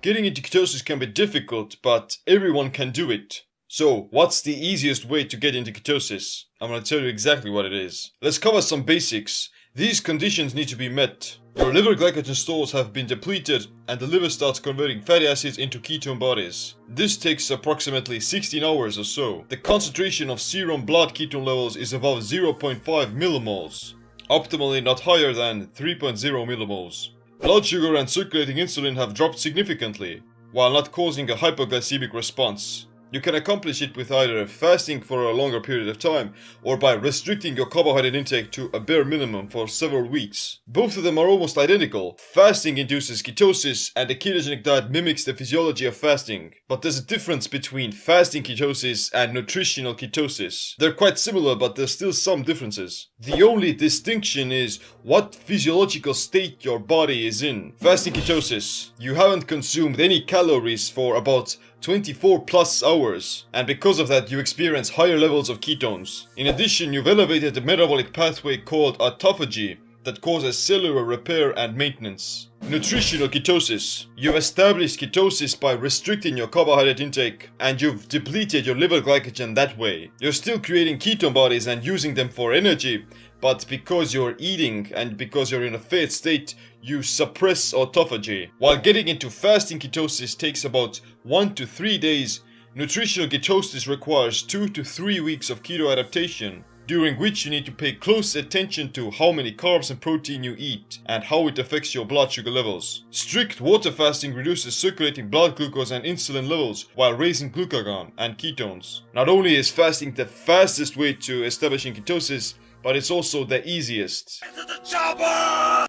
Getting into ketosis can be difficult, but everyone can do it. So, what's the easiest way to get into ketosis? I'm gonna tell you exactly what it is. Let's cover some basics. These conditions need to be met. Your liver glycogen stores have been depleted and the liver starts converting fatty acids into ketone bodies. This takes approximately 16 hours or so. The concentration of serum blood ketone levels is above 0.5 millimoles. Optimally not higher than 3.0 millimoles. Blood sugar and circulating insulin have dropped significantly, while not causing a hypoglycemic response. You can accomplish it with either fasting for a longer period of time or by restricting your carbohydrate intake to a bare minimum for several weeks. Both of them are almost identical. Fasting induces ketosis and a ketogenic diet mimics the physiology of fasting. But there's a difference between fasting ketosis and nutritional ketosis. They're quite similar, but there's still some differences. The only distinction is what physiological state your body is in. Fasting ketosis. You haven't consumed any calories for about 24 plus hours, and because of that you experience higher levels of ketones. In addition, you've elevated the metabolic pathway called autophagy that causes cellular repair and maintenance. Nutritional ketosis. You've established ketosis by restricting your carbohydrate intake, and you've depleted your liver glycogen that way. You're still creating ketone bodies and using them for energy, but because you're eating and because you're in a fat state, you suppress autophagy. While getting into fasting ketosis takes about 1 to 3 days, nutritional ketosis requires 2 to 3 weeks of keto adaptation, during which you need to pay close attention to how many carbs and protein you eat and how it affects your blood sugar levels. Strict water fasting reduces circulating blood glucose and insulin levels while raising glucagon and ketones. Not only is fasting the fastest way to establishing ketosis, but it's also the easiest.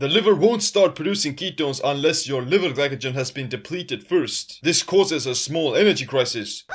The liver won't start producing ketones unless your liver glycogen has been depleted first. This causes a small energy crisis.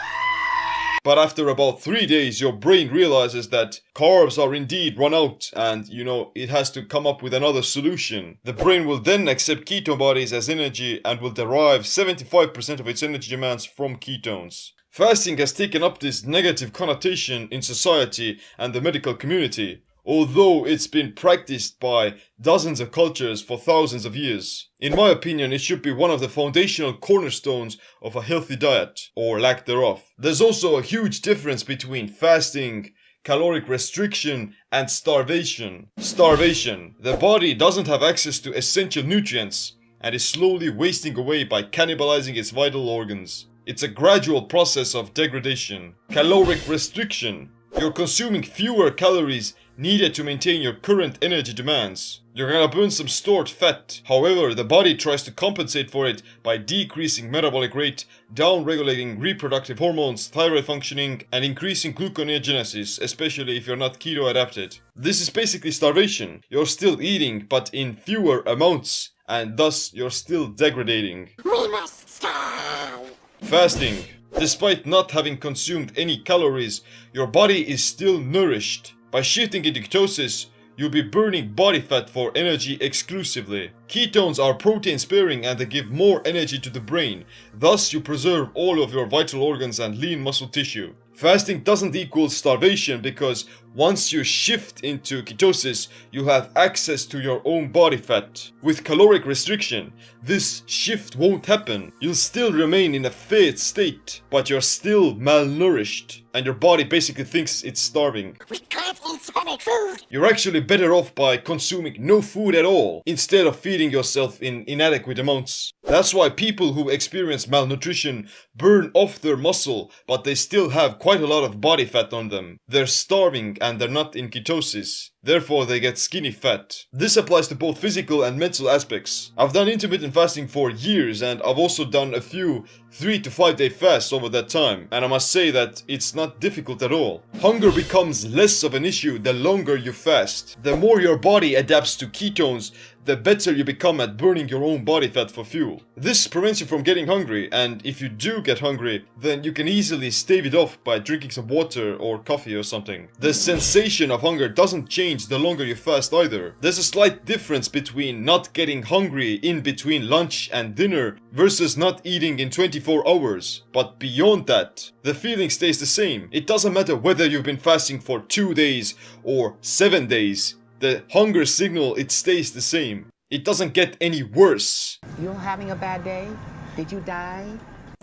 But after about 3 days, your brain realizes that carbs are indeed run out and, it has to come up with another solution. The brain will then accept ketone bodies as energy and will derive 75% of its energy demands from ketones. Fasting has taken up this negative connotation in society and the medical community, although it's been practiced by dozens of cultures for thousands of years. In my opinion, it should be one of the foundational cornerstones of a healthy diet, or lack thereof. There's also a huge difference between fasting, caloric restriction, and starvation. Starvation. The body doesn't have access to essential nutrients and is slowly wasting away by cannibalizing its vital organs. It's a gradual process of degradation. Caloric restriction. You're consuming fewer calories needed to maintain your current energy demands. You're gonna burn some stored fat. However, the body tries to compensate for it by decreasing metabolic rate, down-regulating reproductive hormones, thyroid functioning, and increasing gluconeogenesis, especially if you're not keto adapted. This is basically starvation. You're still eating, but in fewer amounts, and thus you're still degrading. We must starve. Fasting. Despite not having consumed any calories, your body is still nourished. By shifting into ketosis, you'll be burning body fat for energy exclusively. Ketones are protein sparing and they give more energy to the brain. Thus, you preserve all of your vital organs and lean muscle tissue. Fasting doesn't equal starvation because once you shift into ketosis, you have access to your own body fat. With caloric restriction, this shift won't happen. You'll still remain in a fat state, but you're still malnourished, and your body basically thinks it's starving. We can't eat solid food. You're actually better off by consuming no food at all, instead of feeding yourself in inadequate amounts. That's why people who experience malnutrition burn off their muscle, but they still have quite a lot of body fat on them. They're starving and they're not in ketosis. Therefore, they get skinny fat. This applies to both physical and mental aspects. I've done intermittent fasting for years and I've also done a few 3 to 5 day fasts over that time. And I must say that it's not difficult at all. Hunger becomes less of an issue the longer you fast. The more your body adapts to ketones, the better you become at burning your own body fat for fuel. This prevents you from getting hungry, and if you do get hungry, then you can easily stave it off by drinking some water or coffee or something. The sensation of hunger doesn't change the longer you fast either. There's a slight difference between not getting hungry in between lunch and dinner versus not eating in 24 hours. But beyond that, the feeling stays the same. It doesn't matter whether you've been fasting for 2 days or 7 days. The hunger signal, it stays the same. It doesn't get any worse. You're having a bad day? Did you die?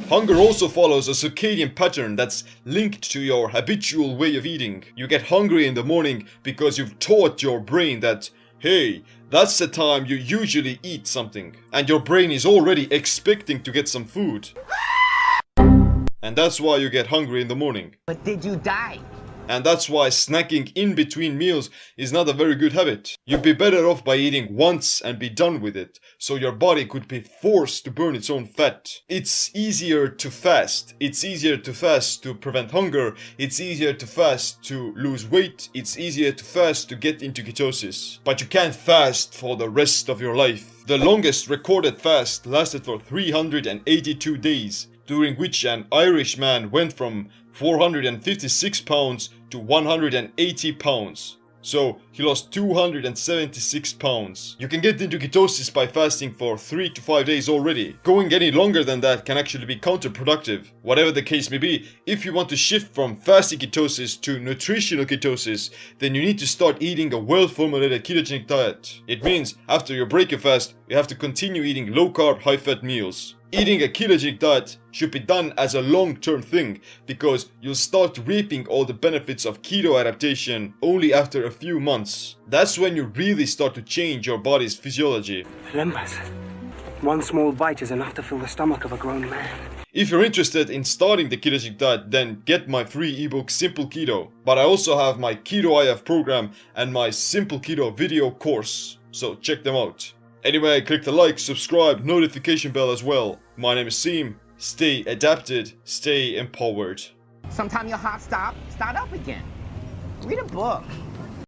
Hunger also follows a circadian pattern that's linked to your habitual way of eating. You get hungry in the morning because you've taught your brain that, hey, that's the time you usually eat something. And your brain is already expecting to get some food. And that's why you get hungry in the morning. But did you die? And that's why snacking in between meals is not a very good habit. You'd be better off by eating once and be done with it, so your body could be forced to burn its own fat. It's easier to fast. It's easier to fast to prevent hunger. It's easier to fast to lose weight. It's easier to fast to get into ketosis. But you can't fast for the rest of your life. The longest recorded fast lasted for 382 days, during which an Irish man went from 456 pounds to 180 pounds. So he lost 276 pounds. You can get into ketosis by fasting for 3 to 5 days already. Going any longer than that can actually be counterproductive. Whatever the case may be, if you want to shift from fasting ketosis to nutritional ketosis, then you need to start eating a well-formulated ketogenic diet. It means after you break a fast, you have to continue eating low-carb, high-fat meals. Eating a ketogenic diet should be done as a long-term thing, because you'll start reaping all the benefits of keto adaptation only after a few months. That's when you really start to change your body's physiology. Limbus. One small bite is enough to fill the stomach of a grown man. If you're interested in starting the ketogenic diet, then get my free ebook Simple Keto. But I also have my Keto IF program and my Simple Keto video course, so check them out. Anyway, click the like, subscribe, notification bell as well. My name is Seem. Stay adapted, stay empowered. Sometime your heart start up again. Read a book.